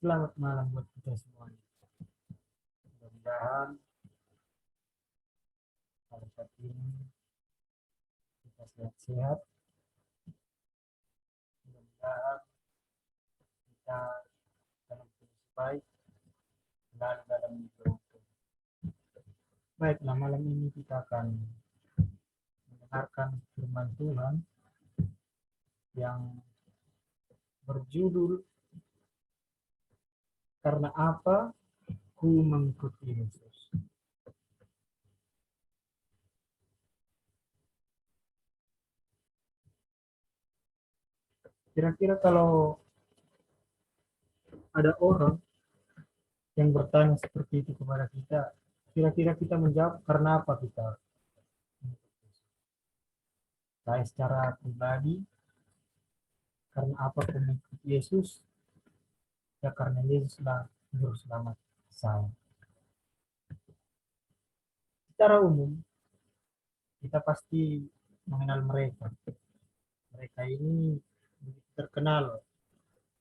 Selamat malam buat kita semuanya. Mudah-mudahan pada saat ini kita sehat-sehat. Mudah-mudahan kita dalam kondisi baik dan dalam hidup. Baiklah, malam ini kita akan mendengarkan firman Tuhan yang berjudul Karena Apa Ku Mengikuti Yesus. Kira-kira kalau ada orang yang bertanya seperti itu kepada kita, kira-kira kita menjawab karena apa kita mengikuti Yesus? Saya secara pribadi, karena apa aku mengikuti Yesus? Ya karena Yesuslah juru selamat saya. Secara umum, kita pasti mengenal mereka. Mereka ini begitu terkenal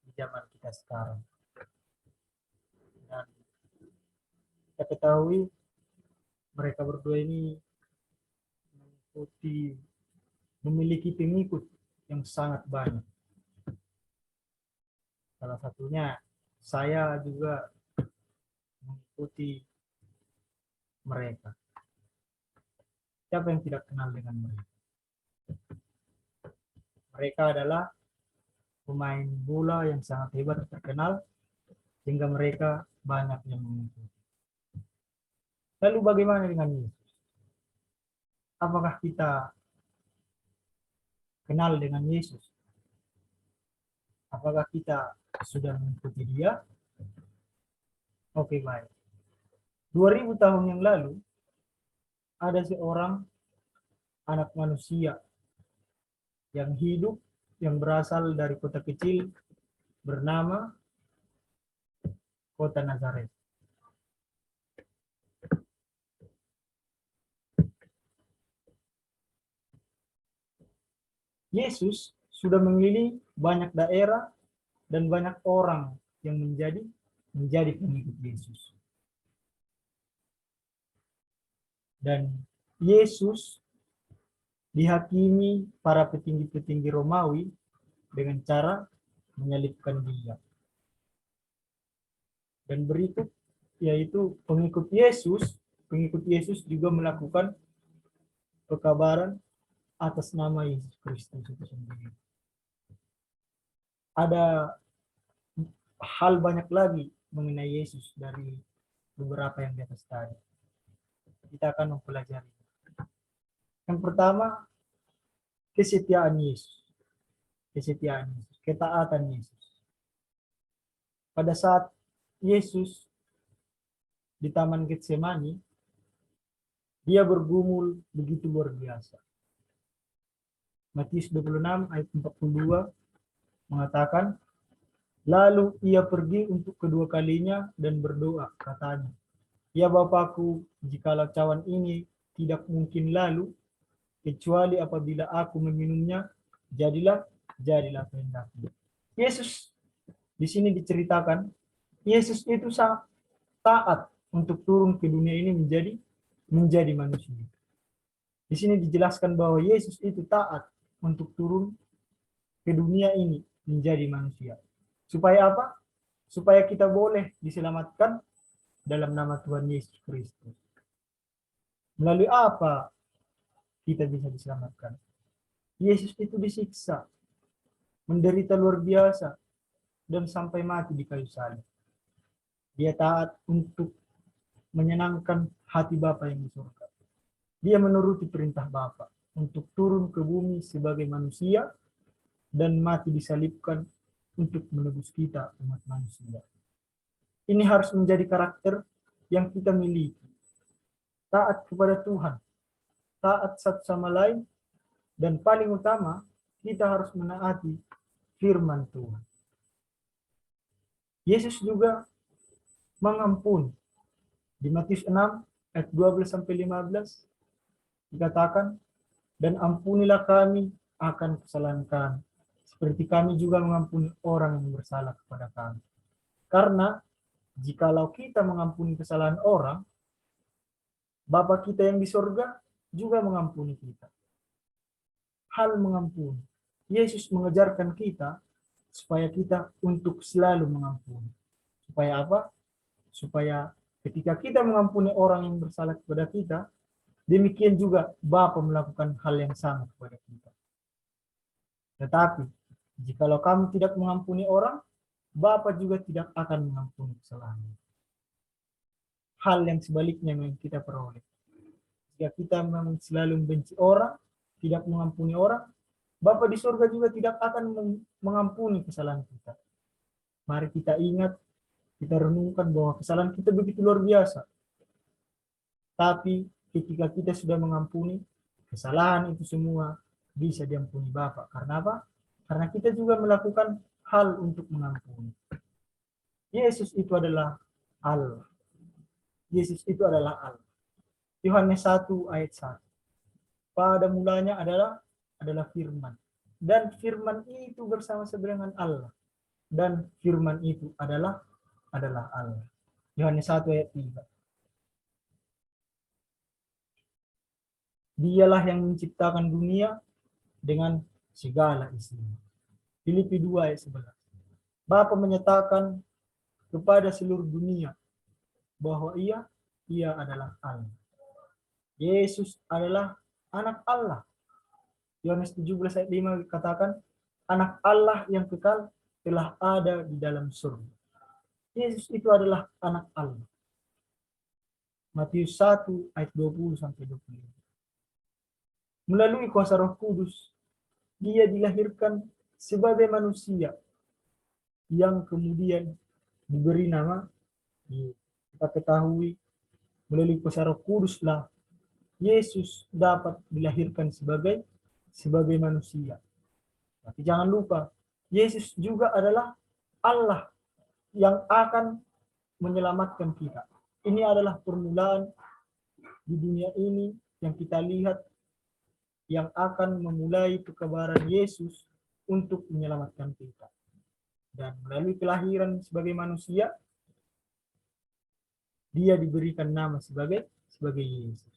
di zaman kita sekarang. Dan kita ketahui mereka berdua ini memiliki pengikut yang sangat banyak. Salah satunya saya juga mengikuti mereka. Siapa yang tidak kenal dengan mereka? Mereka adalah pemain bola yang sangat hebat terkenal sehingga mereka banyak yang mengikuti. Lalu bagaimana dengan Yesus? Apakah kita kenal dengan Yesus? Apakah kita sudah mengikuti Dia? Oke, baik. 2000 tahun yang lalu ada seorang anak manusia yang hidup, yang berasal dari kota kecil bernama Kota Nazaret. Yesus sudah mengelilingi banyak daerah dan banyak orang yang menjadi pengikut Yesus. Dan Yesus dihakimi para petinggi-petinggi Romawi dengan cara menyalibkan Dia. Dan berikut yaitu pengikut Yesus juga melakukan pekabaran atas nama Yesus Kristus itu sendiri. Ada hal banyak lagi mengenai Yesus dari beberapa yang di atas tadi. Kita akan mempelajari. Yang pertama, kesetiaan Yesus. Kesetiaan Yesus, ketaatan Yesus. Pada saat Yesus di Taman Getsemani, dia bergumul begitu luar biasa. Matius 26 ayat 42 mengatakan, lalu ia pergi untuk kedua kalinya dan berdoa, katanya, ya Bapakku, jikalau cawan ini tidak mungkin lalu, kecuali apabila aku meminumnya, jadilah kehendakmu. Yesus di sini diceritakan, Yesus itu sangat taat untuk turun ke dunia ini menjadi manusia. Di sini dijelaskan bahwa Yesus itu taat untuk turun ke dunia ini menjadi manusia. Supaya apa? Supaya kita boleh diselamatkan dalam nama Tuhan Yesus Kristus. Melalui apa kita bisa diselamatkan? Yesus itu disiksa, menderita luar biasa, dan sampai mati di kayu salib. Dia taat untuk menyenangkan hati Bapa yang di surga. Dia menuruti perintah Bapa untuk turun ke bumi sebagai manusia dan mati disalibkan untuk menebus kita umat manusia. Ini harus menjadi karakter yang kita miliki. Taat kepada Tuhan, taat satu sama lain, dan paling utama kita harus menaati firman Tuhan. Yesus juga mengampuni. Di Matius 6 ayat 12 sampai 15 dikatakan, dan ampunilah kami akan kesalahan kami, seperti kami juga mengampuni orang yang bersalah kepada kami. Karena jikalau kita mengampuni kesalahan orang, Bapa kita yang di sorga juga mengampuni kita. Hal mengampuni. Yesus mengajarkan kita supaya kita untuk selalu mengampuni. Supaya apa? Supaya ketika kita mengampuni orang yang bersalah kepada kita, demikian juga Bapa melakukan hal yang sama kepada kita. Tetapi, jikalau kamu tidak mengampuni orang, Bapa juga tidak akan mengampuni kesalahan. Hal yang sebaliknya yang kita peroleh. Jika kita memang selalu membenci orang, tidak mengampuni orang, Bapa di surga juga tidak akan mengampuni kesalahan kita. Mari kita ingat, kita renungkan bahwa kesalahan kita begitu luar biasa. Tapi ketika kita sudah mengampuni, kesalahan itu semua bisa diampuni Bapa. Karena apa? Karena kita juga melakukan hal untuk mengampuni. Yesus itu adalah Allah. Yesus itu adalah Allah. Yohanes 1 ayat 1. Pada mulanya adalah firman. Dan firman itu bersama-sama dengan Allah. Dan firman itu adalah Allah. Yohanes 1 ayat 3. Dialah yang menciptakan dunia dengan segala isinya. Filipi 2 ayat 11. Bapa menyatakan kepada seluruh dunia bahwa ia adalah Allah. Yesus adalah anak Allah. Yohanes 17 ayat 5 katakan, anak Allah yang kekal telah ada di dalam surga. Yesus itu adalah anak Allah. Matius 1 ayat 20 sampai 25. Melalui kuasa Roh Kudus, dia dilahirkan sebagai manusia yang kemudian diberi nama. Kita ketahui melalui kuasa Roh Kuduslah Yesus dapat dilahirkan sebagai manusia. Tapi jangan lupa, Yesus juga adalah Allah yang akan menyelamatkan kita. Ini adalah permulaan di dunia ini yang kita lihat, yang akan memulai kekabaran Yesus untuk menyelamatkan kita. Dan melalui kelahiran sebagai manusia, dia diberikan nama sebagai Yesus.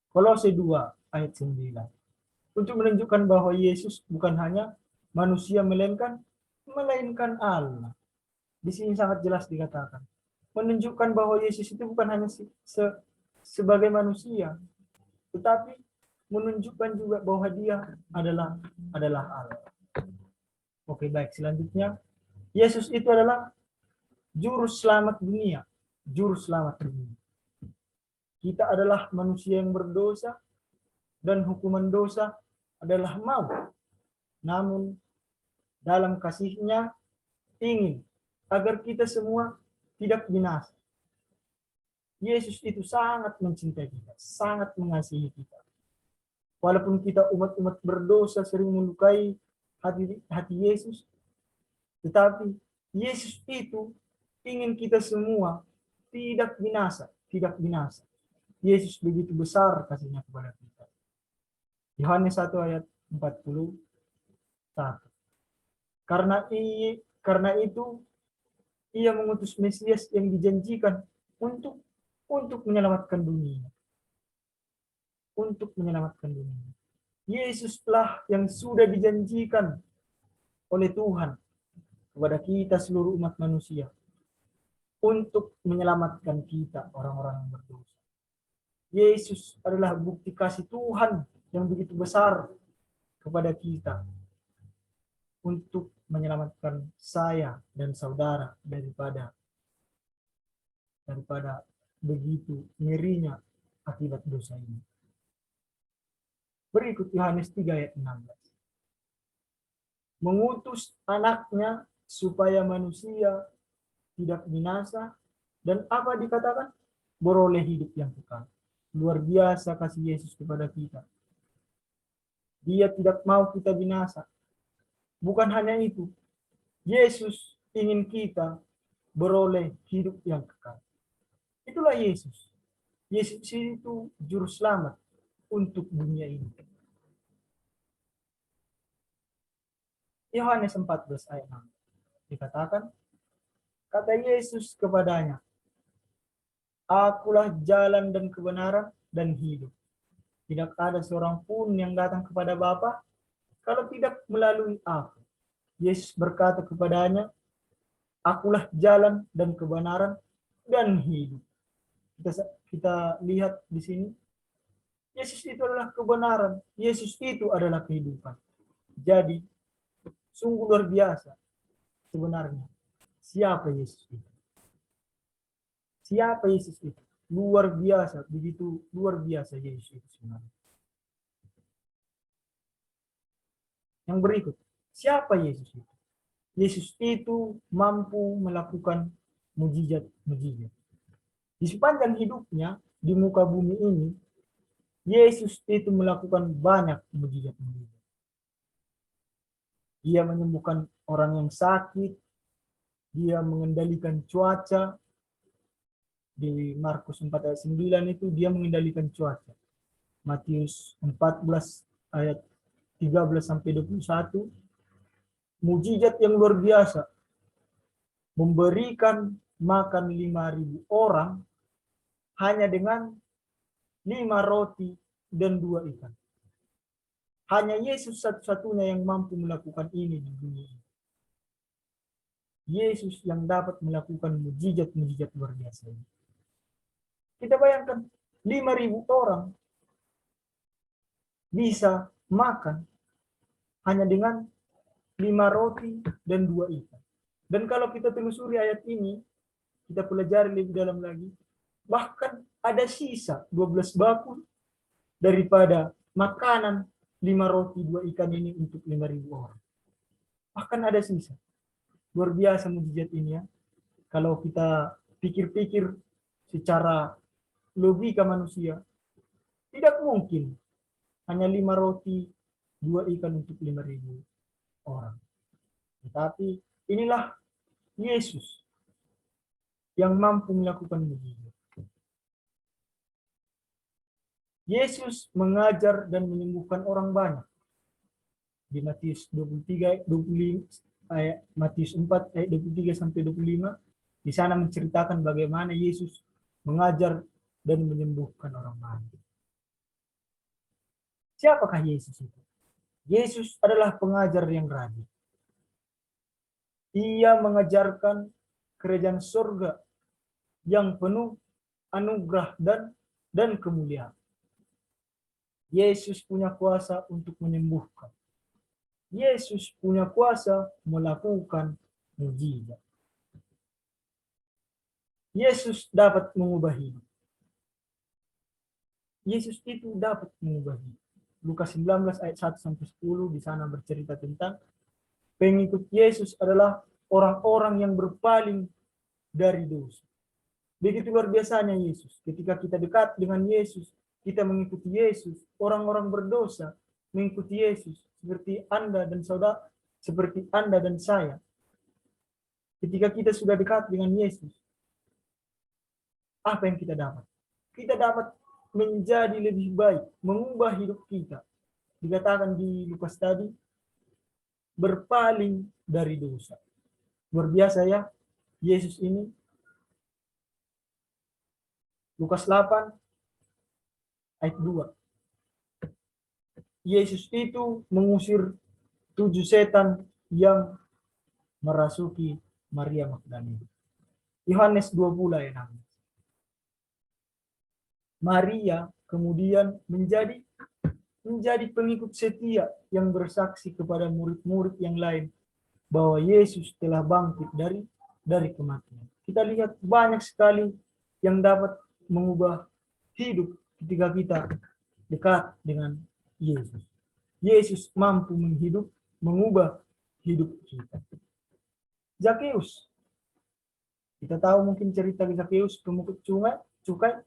Kolose 2 ayat 9. Untuk menunjukkan bahwa Yesus bukan hanya manusia melainkan Allah. Di sini sangat jelas dikatakan. Menunjukkan bahwa Yesus itu bukan hanya sebagai manusia, tetapi menunjukkan juga bahwa dia adalah Allah. Oke, baik. Selanjutnya, Yesus itu adalah juru selamat dunia. Juru selamat dunia. Kita adalah manusia yang berdosa dan hukuman dosa adalah maut. Namun dalam kasih-Nya ingin agar kita semua tidak binasa. Yesus itu sangat mencintai kita, sangat mengasihi kita. Walaupun kita umat-umat berdosa sering melukai hati Yesus, tetapi Yesus itu ingin kita semua tidak binasa. Yesus begitu besar kasih-Nya kepada kita. Yohanes 1 ayat 41. Karena itu ia mengutus Mesias yang dijanjikan untuk menyelamatkan dunia. Untuk menyelamatkan dunia. Yesuslah yang sudah dijanjikan oleh Tuhan kepada kita seluruh umat manusia untuk menyelamatkan kita orang-orang yang berdosa. Yesus adalah bukti kasih Tuhan yang begitu besar kepada kita untuk menyelamatkan saya dan saudara daripada begitu ngerinya akibat dosa ini. Berikut Yohanes 3 ayat 16. Mengutus anaknya supaya manusia tidak binasa dan apa dikatakan? Beroleh hidup yang kekal. Luar biasa kasih Yesus kepada kita. Dia tidak mau kita binasa. Bukan hanya itu. Yesus ingin kita beroleh hidup yang kekal. Itulah Yesus. Yesus itu juru selamat untuk dunia ini. Yohanes 14 ayat 6 dikatakan, Kata Yesus kepadanya, "Akulah jalan dan kebenaran dan hidup. Tidak ada seorang pun yang datang kepada Bapa kalau tidak melalui aku." Yesus berkata kepadanya, "Akulah jalan dan kebenaran dan hidup." Kita lihat di sini, Yesus itu adalah kebenaran. Yesus itu adalah kehidupan. Jadi, sungguh luar biasa sebenarnya. Siapa Yesus itu? Siapa Yesus itu? Luar biasa, begitu luar biasa Yesus itu sebenarnya. Yang berikut, siapa Yesus itu? Yesus itu mampu melakukan mujizat-mujizat. Di sepanjang hidupnya di muka bumi ini, Yesus itu melakukan banyak mujizat-mujizat. Dia menyembuhkan orang yang sakit, dia mengendalikan cuaca. Di Markus 4 ayat 9 itu dia mengendalikan cuaca. Matius 14 ayat 13 sampai 21, mujizat yang luar biasa. Memberikan makan 5.000 orang hanya dengan 5 roti dan 2 ikan. Hanya Yesus satu-satunya yang mampu melakukan ini di dunia ini. Yesus yang dapat melakukan mujizat-mujizat luar biasa ini. Kita bayangkan 5.000 orang bisa makan hanya dengan 5 roti dan 2 ikan. Dan kalau kita telusuri ayat ini, kita pelajari lebih dalam lagi, bahkan ada sisa 12 bakul daripada makanan 5 roti 2 ikan ini untuk 5.000 orang. Bahkan ada sisa. Luar biasa mujizat ini ya. Kalau kita pikir-pikir secara logika manusia, tidak mungkin hanya 5 roti 2 ikan untuk 5.000 orang. Tetapi inilah Yesus yang mampu melakukan mujizat. Yesus mengajar dan menyembuhkan orang banyak. Di Matius 23 ayat Matius 4 ayat 23 sampai 25, di sana menceritakan bagaimana Yesus mengajar dan menyembuhkan orang banyak. Siapakah Yesus itu? Yesus adalah pengajar yang rajin. Ia mengajarkan kerajaan surga yang penuh anugerah dan kemuliaan. Yesus punya kuasa untuk menyembuhkan. Yesus punya kuasa melakukan mujizat. Yesus dapat mengubah hidup. Yesus itu dapat mengubah hidup. Lukas 19 ayat 1 sampai 10 di sana bercerita tentang pengikut Yesus adalah orang-orang yang berpaling dari dosa. Begitu luar biasanya Yesus. Ketika kita dekat dengan Yesus, kita mengikuti Yesus, orang-orang berdosa mengikuti Yesus, seperti Anda dan saudara, seperti Anda dan saya. Ketika kita sudah dekat dengan Yesus, apa yang kita dapat? Kita dapat menjadi lebih baik, mengubah hidup kita. Dikatakan di Lukas tadi, berpaling dari dosa. Luar biasa ya, Yesus ini. Lukas 8 ayat 2. Yesus itu mengusir 7 setan yang merasuki Maria Magdalena. Yohanes 20 ayat 6. Maria kemudian menjadi pengikut setia yang bersaksi kepada murid-murid yang lain bahwa Yesus telah bangkit dari kematian. Kita lihat banyak sekali yang dapat mengubah hidup ketika kita dekat dengan Yesus. Yesus mampu mengubah hidup kita. Zakeus. Kita tahu mungkin cerita Zakeus, pemungut cukai.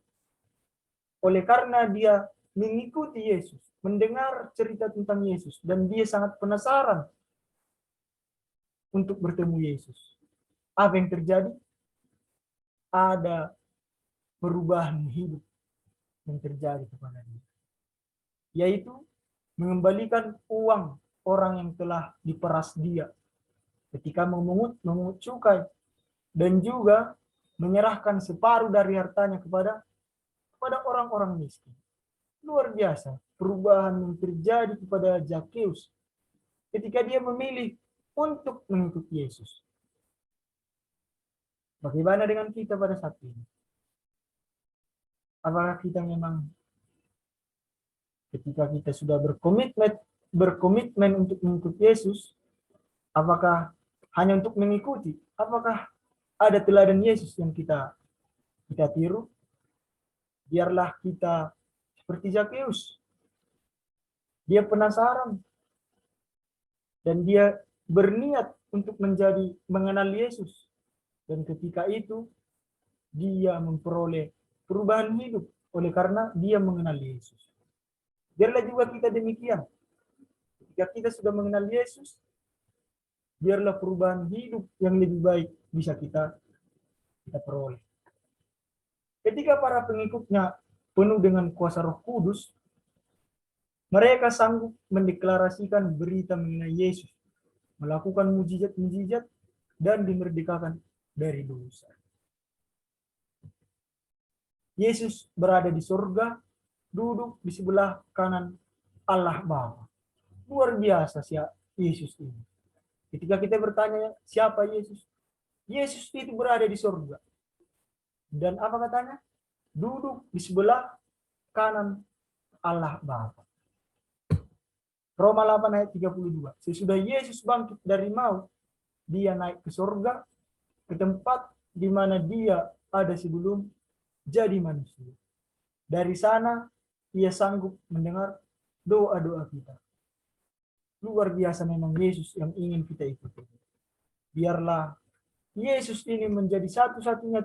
Oleh karena dia mengikuti Yesus, mendengar cerita tentang Yesus, dan dia sangat penasaran untuk bertemu Yesus. Apa yang terjadi? Ada perubahan hidup yang terjadi kepada dia, yaitu mengembalikan uang orang yang telah diperas dia ketika memungut cukai. dan juga menyerahkan separuh dari hartanya kepada orang-orang miskin. Luar biasa perubahan yang terjadi kepada Zakheus ketika dia memilih untuk mengikuti Yesus. Bagaimana dengan kita pada saat ini? Apakah kita memang ketika kita sudah berkomitmen untuk mengikuti Yesus, apakah hanya untuk mengikuti? Apakah ada teladan Yesus yang kita tiru? Biarlah kita seperti Zakheus. Dia penasaran dan dia berniat untuk mengenal Yesus. Dan ketika itu dia memperoleh perubahan hidup oleh karena dia mengenal Yesus. Biarlah juga kita demikian. Ketika kita sudah mengenal Yesus, biarlah perubahan hidup yang lebih baik bisa kita peroleh. Ketika para pengikutnya penuh dengan kuasa Roh Kudus, mereka sanggup mendeklarasikan berita mengenai Yesus, melakukan mujizat-mujizat, dan dimerdekakan dari dosa. Yesus berada di surga, duduk di sebelah kanan Allah Bapa. Luar biasa Yesus ini. Ketika kita bertanya siapa Yesus? Yesus itu berada di surga. Dan apa katanya? Duduk di sebelah kanan Allah Bapa. Roma 8 ayat 32. Sesudah Yesus bangkit dari maut, dia naik ke surga, ke tempat di mana dia ada sebelum jadi manusia. Dari sana, ia sanggup mendengar doa-doa kita. Luar biasa memang Yesus yang ingin kita ikuti. Biarlah Yesus ini menjadi satu-satunya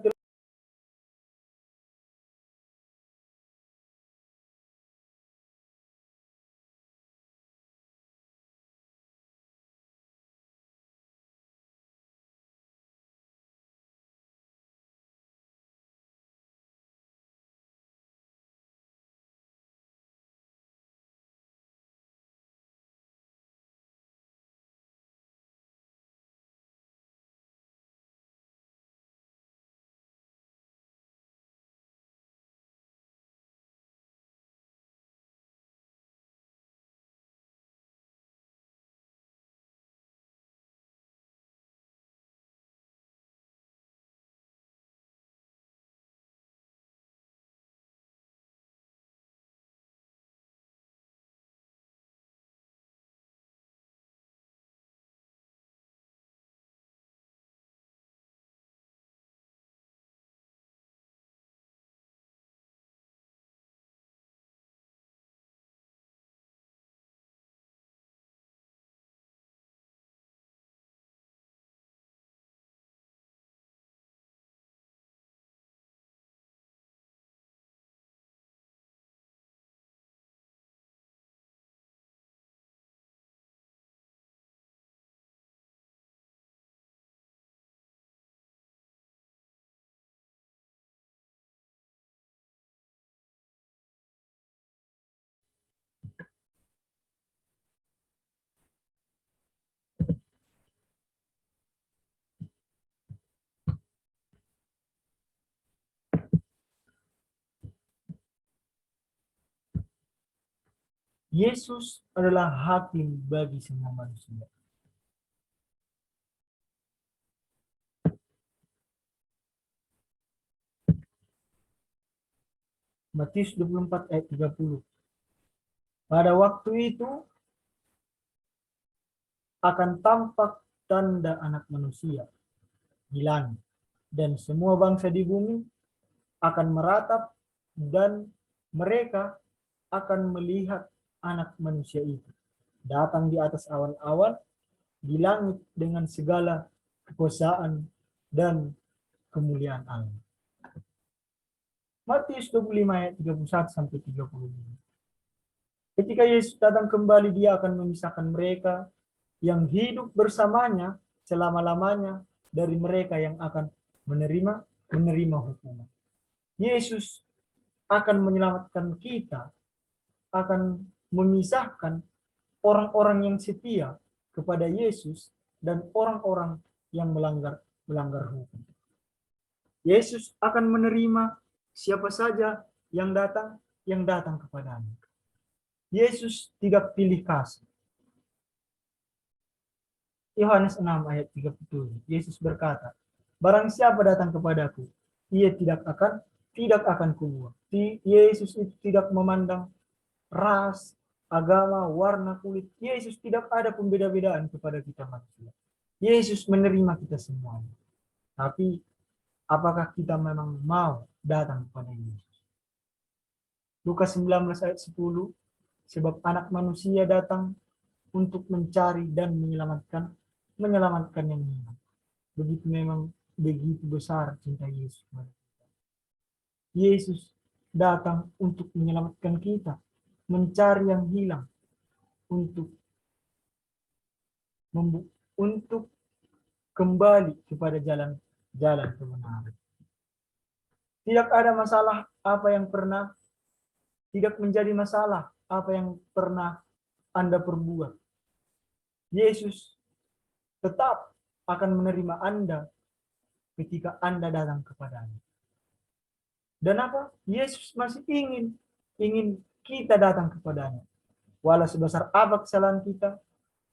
Yesus adalah hakim bagi semua manusia. Matius 24 ayat 30. Pada waktu itu akan tampak tanda Anak Manusia di langit, dan semua bangsa di bumi akan meratap, dan mereka akan melihat Anak Manusia itu datang di atas awan-awan di langit dengan segala kekuasaan dan kemuliaan Allah. Matius 25 ayat 31 sampai 35. Ketika Yesus datang kembali, dia akan memisahkan mereka yang hidup bersamanya selama-lamanya dari mereka yang akan menerima hukuman. Yesus akan menyelamatkan kita, akan memisahkan orang-orang yang setia kepada Yesus dan orang-orang yang melanggar hukum. Yesus akan menerima siapa saja yang datang kepadanya. Yesus tidak pilih kasih. Yohanes 6 ayat 37. Yesus berkata, barang siapa datang kepadaku, ia tidak akan kubuang. Yesus itu tidak memandang ras, agama, warna kulit. Yesus tidak ada pembeda-bedaan kepada kita manusia. Yesus menerima kita semuanya. Tapi apakah kita memang mau datang kepada Yesus? Lukas 19 ayat 10, sebab anak manusia datang untuk mencari dan menyelamatkan yang hilang. Begitu besar cinta Yesus. Yesus datang untuk menyelamatkan kita, mencari yang hilang, untuk kembali kepada jalan kebenaran. Tidak menjadi masalah apa yang pernah Anda perbuat. Yesus tetap akan menerima Anda ketika Anda datang kepadanya. Dan apa? Yesus masih ingin kita datang kepadanya. Walau sebesar apa kesalahan kita,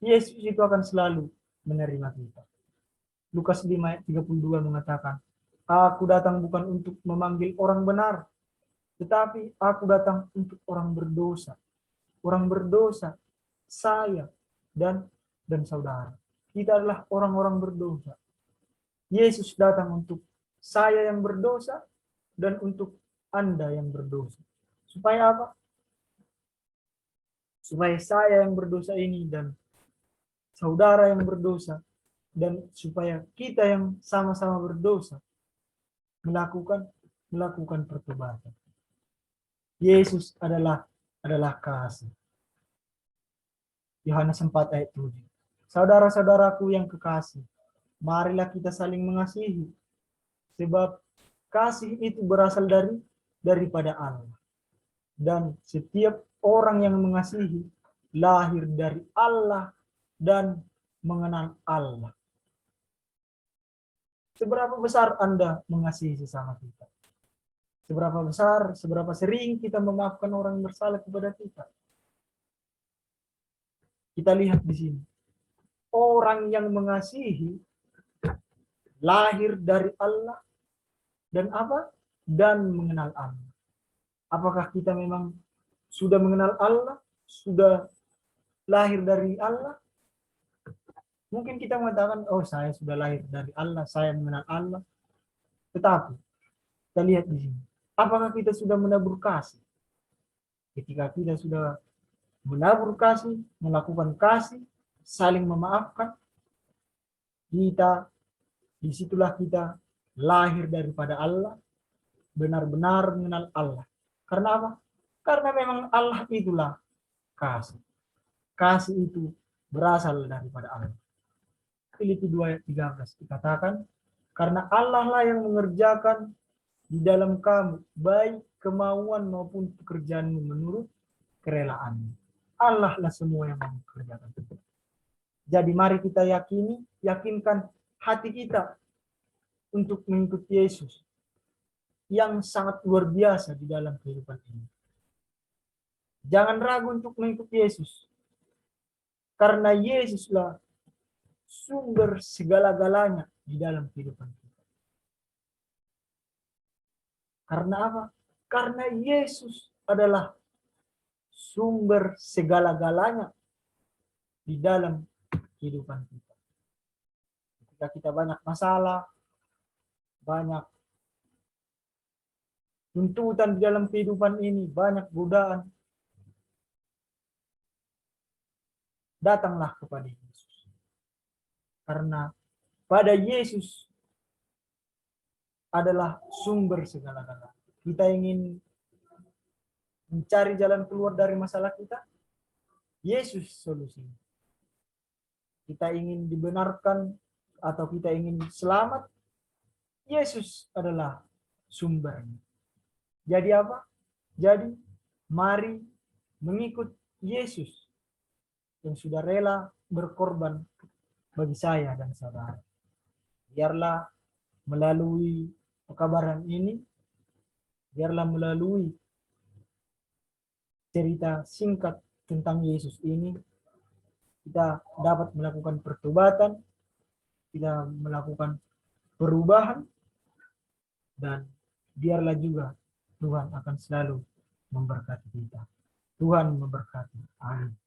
Yesus itu akan selalu menerima kita. Lukas 5 ayat 32 mengatakan, aku datang bukan untuk memanggil orang benar, tetapi aku datang untuk orang berdosa. Orang berdosa, saya dan saudara. Kita adalah orang-orang berdosa. Yesus datang untuk saya yang berdosa dan untuk Anda yang berdosa. Supaya apa? Supaya saya yang berdosa ini dan saudara yang berdosa, dan supaya kita yang sama-sama berdosa melakukan pertobatan. Yesus adalah kasih. Yohanes 4 ayat 7. Saudara-saudaraku yang kekasih, marilah kita saling mengasihi, sebab kasih itu berasal daripada Allah. Dan setiap orang yang mengasihi lahir dari Allah dan mengenal Allah. Seberapa besar Anda mengasihi sesama kita? Seberapa sering kita memaafkan orang yang bersalah kepada kita? Kita lihat di sini. Orang yang mengasihi lahir dari Allah dan apa? Dan mengenal Allah. Apakah kita memang sudah mengenal Allah? Sudah lahir dari Allah? Mungkin kita mengatakan, oh saya sudah lahir dari Allah, saya mengenal Allah. Tetapi, kita lihat di sini. Apakah kita sudah menabur kasih? Ketika kita sudah menabur kasih, melakukan kasih, saling memaafkan, disitulah kita lahir daripada Allah, benar-benar mengenal Allah. Karena apa? Karena memang Allah itulah kasih. Kasih itu berasal daripada Allah. Filipi 2 ayat 13 dikatakan, karena Allah lah yang mengerjakan di dalam kamu baik kemauan maupun pekerjaanmu menurut kerelaanmu. Allah lah semua yang mengerjakan. Jadi mari kita yakinkan hati kita untuk mengikuti Yesus yang sangat luar biasa di dalam kehidupan ini. Jangan ragu untuk mengikuti Yesus. Karena Yesuslah sumber segala-galanya di dalam kehidupan kita. Karena apa? Karena Yesus adalah sumber segala-galanya di dalam kehidupan kita. Ketika kita banyak masalah, banyak tuntutan di dalam kehidupan ini, banyak godaan, datanglah kepada Yesus. Karena pada Yesus adalah sumber segala-galanya. Kita ingin mencari jalan keluar dari masalah kita, Yesus solusinya. Kita ingin dibenarkan atau kita ingin selamat, Yesus adalah sumbernya. Jadi apa? Jadi mari mengikut Yesus yang sudah rela berkorban bagi saya dan saudara. Biarlah melalui pekabaran ini, biarlah melalui cerita singkat tentang Yesus ini, kita dapat melakukan pertobatan, kita melakukan perubahan, dan biarlah juga Tuhan akan selalu memberkati kita. Tuhan memberkati. Amin.